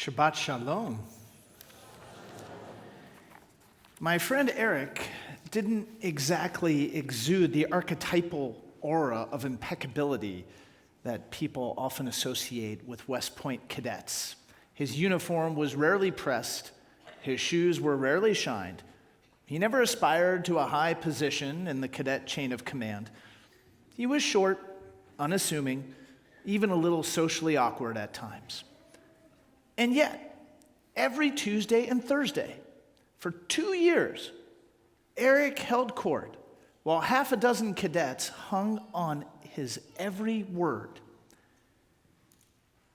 Shabbat Shalom. My friend Eric didn't exactly exude the archetypal aura of impeccability that people often associate with West Point cadets. His uniform was rarely pressed, his shoes were rarely shined. He never aspired to a high position in the cadet chain of command. He was short, unassuming, even a little socially awkward at times. And yet, every Tuesday and Thursday, for 2 years, Eric held court while half a dozen cadets hung on his every word.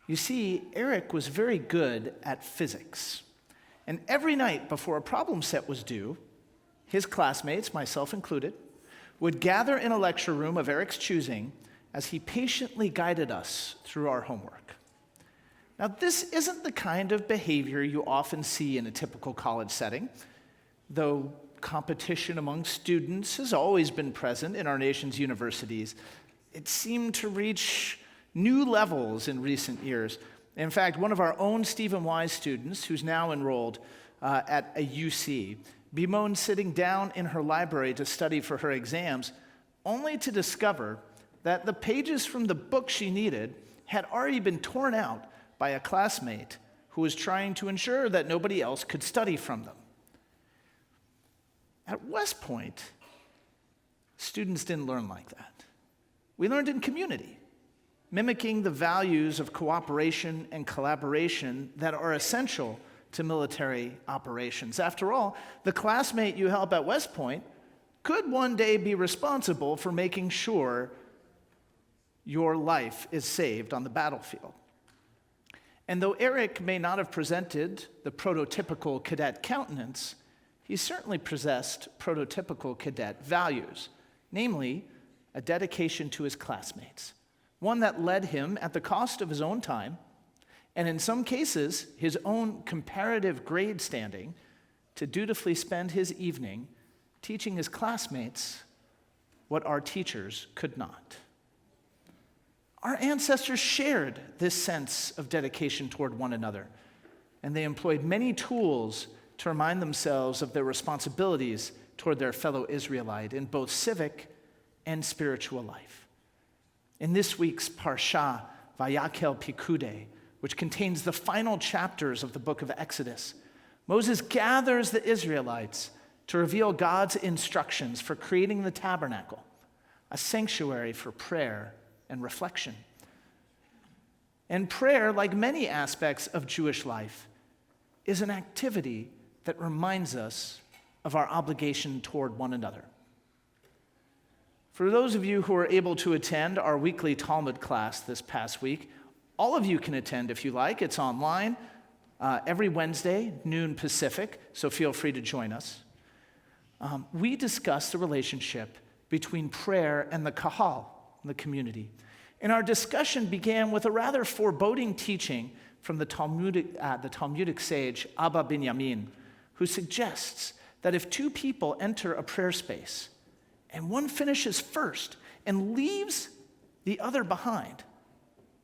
You see, Eric was very good at physics. And every night before a problem set was due, his classmates, myself included, would gather in a lecture room of Eric's choosing as he patiently guided us through our homework. Now, this isn't the kind of behavior you often see in a typical college setting, though competition among students has always been present in our nation's universities. It seemed to reach new levels in recent years. In fact, one of our own Stephen Wise students, who's now enrolled at a UC, bemoaned sitting down in her library to study for her exams, only to discover that the pages from the book she needed had already been torn out by a classmate who was trying to ensure that nobody else could study from them. At West Point, students didn't learn like that. We learned in community, mimicking the values of cooperation and collaboration that are essential to military operations. After all, the classmate you help at West Point could one day be responsible for making sure your life is saved on the battlefield. And though Eric may not have presented the prototypical cadet countenance, he certainly possessed prototypical cadet values, namely a dedication to his classmates, one that led him at the cost of his own time, and in some cases, his own comparative grade standing, to dutifully spend his evening teaching his classmates what our teachers could not. Our ancestors shared this sense of dedication toward one another, and they employed many tools to remind themselves of their responsibilities toward their fellow Israelite in both civic and spiritual life. In this week's Parsha, Vayakel Pikude, which contains the final chapters of the book of Exodus, Moses gathers the Israelites to reveal God's instructions for creating the tabernacle, a sanctuary for prayer and reflection. And prayer, like many aspects of Jewish life, is an activity that reminds us of our obligation toward one another. For those of you who are able to attend our weekly Talmud class this past week, all of you can attend if you like. It's online every Wednesday, noon Pacific, so feel free to join us. We discuss the relationship between prayer and the kahal, the community. And our discussion began with a rather foreboding teaching from the Talmudic sage Abba Binyamin, who suggests that if two people enter a prayer space and one finishes first and leaves the other behind,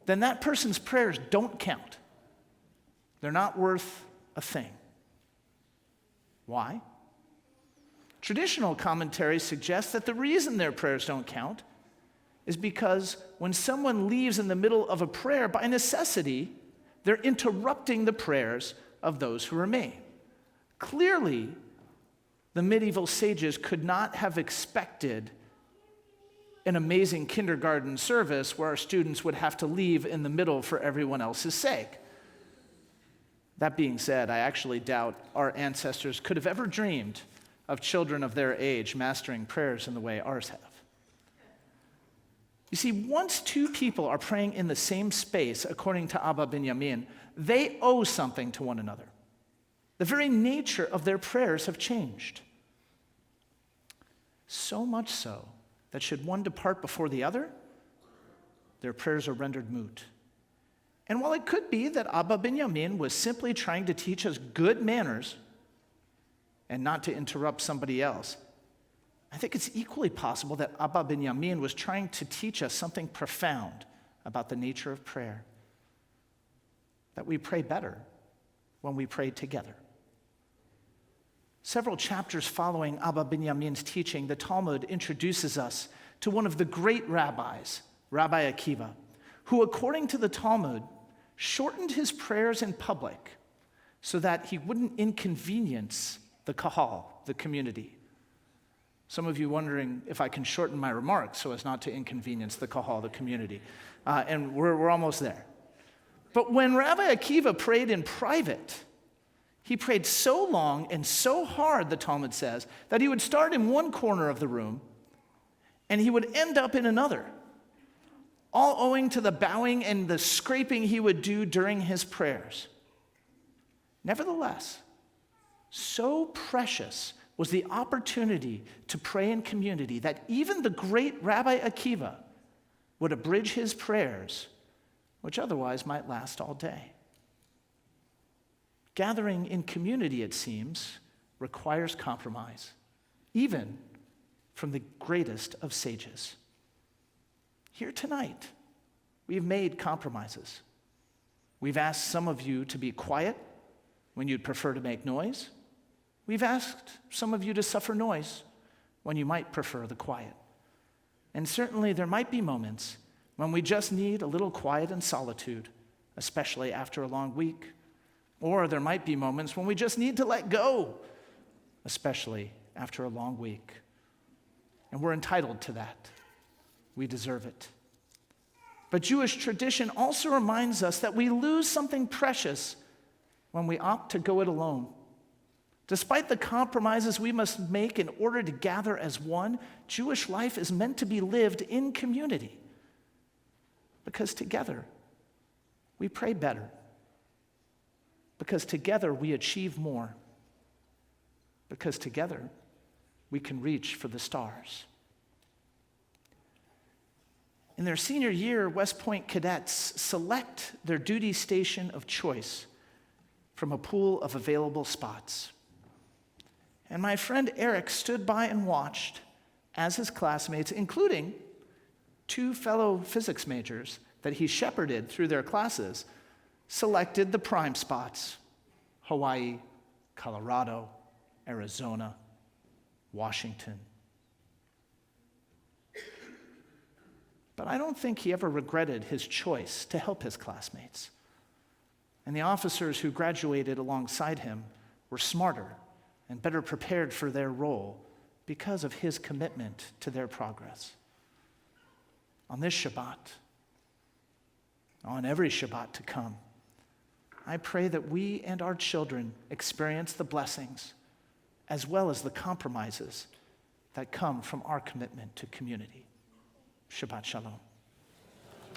then that person's prayers don't count. They're not worth a thing. Why? Traditional commentaries suggest that the reason their prayers don't count is because when someone leaves in the middle of a prayer, by necessity, they're interrupting the prayers of those who remain. Clearly, the medieval sages could not have expected an amazing kindergarten service where our students would have to leave in the middle for everyone else's sake. That being said, I actually doubt our ancestors could have ever dreamed of children of their age mastering prayers in the way ours have. You see, once two people are praying in the same space, according to Abba Binyamin, they owe something to one another. The very nature of their prayers have changed. So much so that should one depart before the other, their prayers are rendered moot. And while it could be that Abba Binyamin was simply trying to teach us good manners and not to interrupt somebody else, I think it's equally possible that Abba Binyamin was trying to teach us something profound about the nature of prayer. That we pray better when we pray together. Several chapters following Abba Binyamin's teaching, the Talmud introduces us to one of the great rabbis, Rabbi Akiva, who, according to the Talmud, shortened his prayers in public so that he wouldn't inconvenience the kahal, the community. Some of you wondering if I can shorten my remarks so as not to inconvenience the kahal, the community. And we're almost there. But when Rabbi Akiva prayed in private, he prayed so long and so hard, the Talmud says, that he would start in one corner of the room and he would end up in another, all owing to the bowing and the scraping he would do during his prayers. Nevertheless, so precious was the opportunity to pray in community that even the great Rabbi Akiva would abridge his prayers, which otherwise might last all day. Gathering in community, it seems, requires compromise, even from the greatest of sages. Here tonight, we've made compromises. We've asked some of you to be quiet when you'd prefer to make noise. We've asked some of you to suffer noise when you might prefer the quiet. And certainly there might be moments when we just need a little quiet and solitude, especially after a long week. Or there might be moments when we just need to let go, especially after a long week. And we're entitled to that. We deserve it. But Jewish tradition also reminds us that we lose something precious when we opt to go it alone. Despite the compromises we must make in order to gather as one, Jewish life is meant to be lived in community. Because together, we pray better. Because together, we achieve more. Because together, we can reach for the stars. In their senior year, West Point cadets select their duty station of choice from a pool of available spots. And my friend Eric stood by and watched as his classmates, including 2 fellow physics majors that he shepherded through their classes, selected the prime spots: Hawaii, Colorado, Arizona, Washington. But I don't think he ever regretted his choice to help his classmates. And the officers who graduated alongside him were smarter and better prepared for their role because of his commitment to their progress. On this Shabbat, on every Shabbat to come, I pray that we and our children experience the blessings as well as the compromises that come from our commitment to community. Shabbat Shalom.